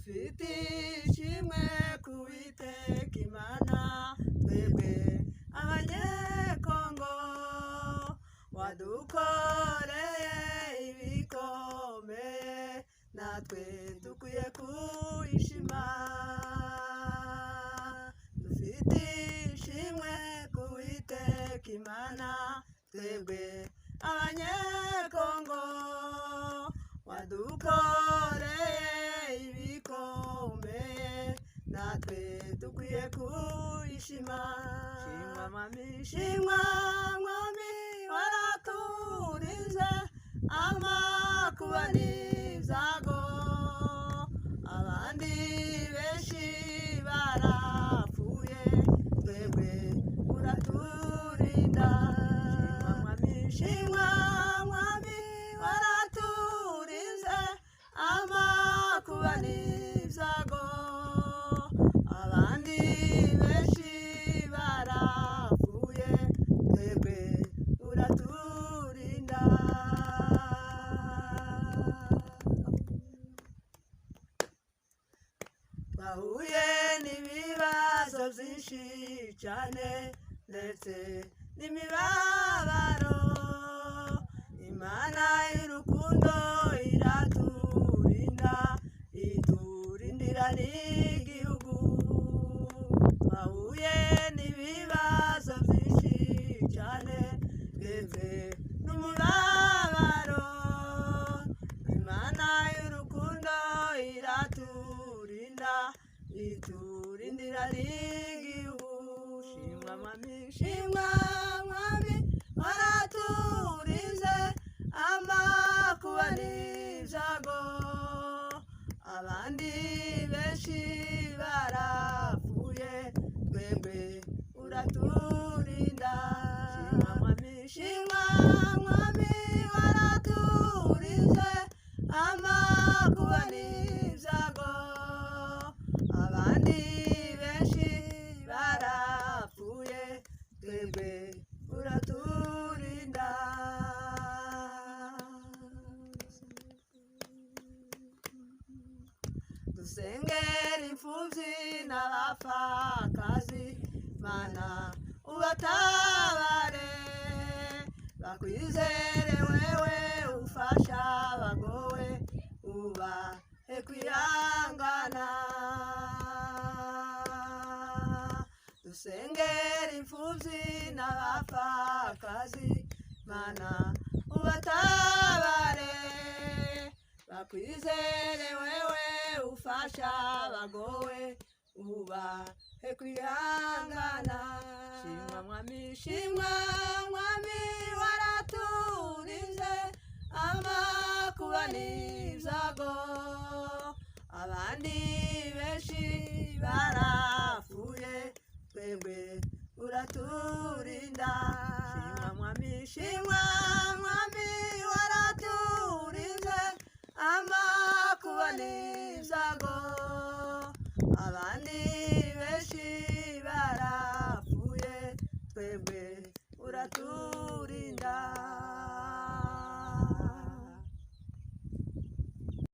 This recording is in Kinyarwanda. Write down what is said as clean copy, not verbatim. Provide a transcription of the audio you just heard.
dufite ishimwe kuwiteka Imana twebwe abanyekongo wadukoreye ibikomeye natwe dukwiye kuyishima dufite ishimwe kuwiteka Imana twebwe abanyekongo wadukoreye ibikomeye natwe dukwiye kuyishima shimwa mwami shimwa mwami waraturinze amakuba n'ibyago abandi benshi barapfuye twebwe uraturinda shimwa mwami waraturinze amakuba n'ibyago abandi benshi barapfuye twebwe uraturinda twahuye n'ibibazo byinshi cyane ndetse n'imibabaro Imana y'urukundo iraturinda iturindira n'igihugu twahuye n'ibibazo byinshi cyane ndetse n'umubabaro Imana y'urukundo iraturinda iturindira n'igihugu shimwa mwami shimwa mwami waraturinze amakuba n'ibyago abandi benshi barapfuye twebwe uraturinda shimwa mwami shimwa mwami waraturinze amakuba n'ibyago abandi benshi barapfuye twebwe uraturinda dusengera imfubyi n'abapfakazi Mana ubatabare bakwizere wewe ufasha abagowe ubahe kwihangana dusengera imfubyi n'abapfakazi Mana ubatabare bakwizere wewe ufasha abagowe ubahe kwihangana shimwa mwami shimwa mwami waraturinze amakuba n'ibyago abandi benshi barapfuye twebwe uraturinda shimwa mwami shimwa mwami waraturinze amakuba n'ibyago abandi